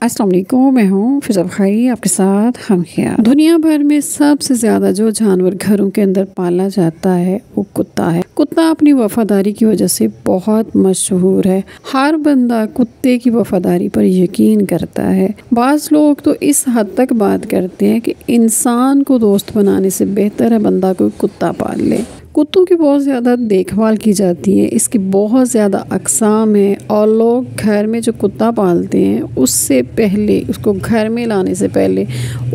अस्सलाम वालेकुम, मैं हूँ फिज़ा खैरी आपके साथ हम ख्याल। दुनिया भर में सबसे ज़्यादा जो जानवर घरों के अंदर पाला जाता है वो कुत्ता है। कुत्ता अपनी वफादारी की वजह से बहुत मशहूर है। हर बंदा कुत्ते की वफादारी पर यकीन करता है। बाज़ लोग तो इस हद तक बात करते हैं कि इंसान को दोस्त बनाने से बेहतर है बंदा कोई कुत्ता पाल ले। कुत्तों की बहुत ज़्यादा देखभाल की जाती है, इसकी बहुत ज़्यादा अक़साम है और लोग घर में जो कुत्ता पालते हैं उससे पहले, उसको घर में लाने से पहले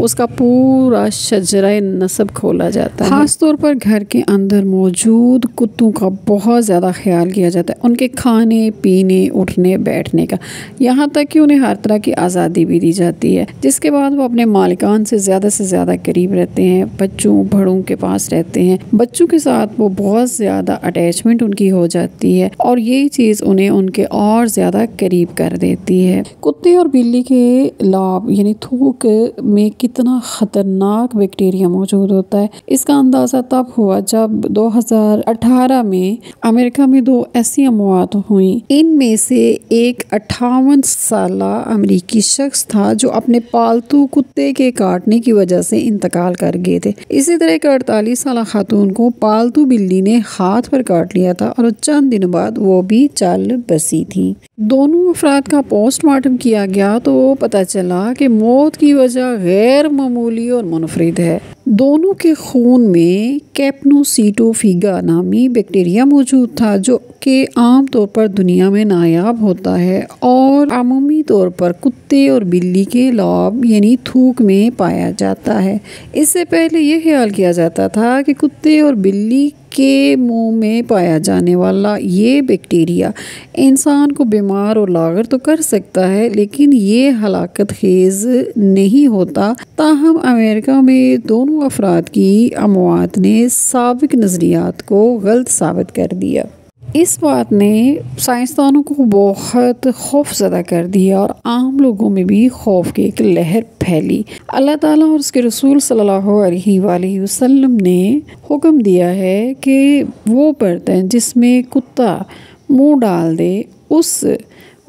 उसका पूरा शजरा नस्ब खोला जाता है। ख़ास तौर पर घर के अंदर मौजूद कुत्तों का बहुत ज़्यादा ख्याल किया जाता है, उनके खाने पीने उठने बैठने का, यहाँ तक कि उन्हें हर तरह की आज़ादी भी दी जाती है। जिसके बाद वो अपने मालिकान से ज़्यादा करीब रहते हैं, बच्चों बड़ों के पास रहते हैं। बच्चों के साथ वो बहुत ज़्यादा अटैचमेंट उनकी हो जाती है और यही चीज़ उन्हें उनके और ज़्यादा करीब कर देती है। कुत्ते और बिल्ली के लाभ यानी थूक में कितना ख़तरनाक बैक्टीरिया मौजूद होता है, इसका अंदाज़ा तब हुआ जब 2018 में अमेरिका में 2 ऐसी अमवात हुई। इनमें से एक 58 साला अमेरिकी शख्स था जो अपने पालतू कुत्ते के काटने की वजह से इंतकाल कर गए थे। इसी तरह एक 48 साला खातून को पालतू बिल्ली ने हाथ पर काट लिया था और चंद दिनों बाद वो भी चल बसी थी। दोनों अफराद का पोस्टमार्टम किया गया तो पता चला कि मौत की वजह गैर मामूली और मुनफरिद है। दोनों के खून में कैप्नोसिटोफिगा नामी बैक्टीरिया मौजूद था जो कि आम तौर पर दुनिया में नायाब होता है और अमूमी तौर पर कुत्ते और बिल्ली के लाभ यानी थूक में पाया जाता है। इससे पहले यह ख्याल किया जाता था कि कुत्ते और बिल्ली के मुंह में पाया जाने वाला ये बैक्टीरिया इंसान को बीमार और लागर तो कर सकता है, लेकिन ये हलाकत खेज नहीं होता। ताहम अमेरिका में दोनों अफराद की अमवात ने साबिक नज़रियात को गलत साबित कर दिया। इस बात ने साइंसदानों को बहुत खौफज़दा कर दिया और आम लोगों में भी खौफ की एक लहर फैली। अल्लाह ताला और उसके रसूल सल्लल्लाहु अलैहि वसल्लम ने हुक्म दिया है कि वो बर्तन जिसमें कुत्ता मुंह डाल दे उस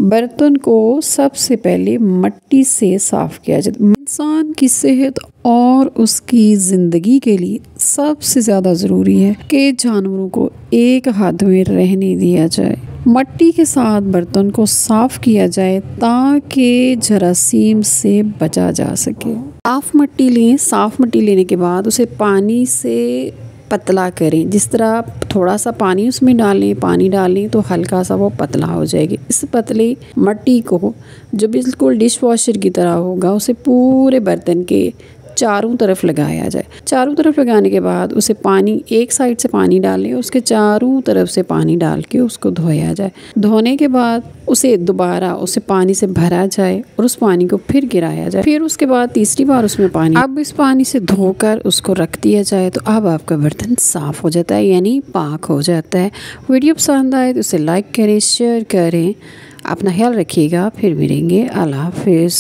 बर्तन को सबसे पहले मिट्टी से साफ़ किया जाए। इंसान की सेहत और उसकी ज़िंदगी के लिए सबसे ज़्यादा ज़रूरी है कि जानवरों को एक हाथ में रहने दिया जाए। मिट्टी के साथ बर्तन को साफ़ किया जाए ताकि जरासीम से बचा जा सके। साफ़ मिट्टी लें, साफ़ मिट्टी लेने के बाद उसे पानी से पतला करें। जिस तरह थोड़ा सा पानी उसमें डालें, पानी डालें तो हल्का सा वो पतला हो जाएगी। इस पतली मिट्टी को जो बिल्कुल डिश वॉशर की तरह होगा उसे पूरे बर्तन के चारों तरफ लगाया जाए। चारों तरफ लगाने के बाद उसे पानी, एक साइड से पानी डालें, उसके चारों तरफ से पानी डाल के उसको धोया जाए। धोने के बाद उसे दोबारा उसे पानी से भरा जाए और उस पानी को फिर गिराया जाए। फिर उसके बाद तीसरी बार उसमें पानी, अब इस पानी से धोकर उसको रख दिया जाए तो अब आपका बर्तन साफ़ हो जाता है यानी पाक हो जाता है। वीडियो पसंद आए तो उसे लाइक करें, शेयर करें। अपना ख्याल रखिएगा, फिर मिलेंगे। अल्लाह हाफिज़।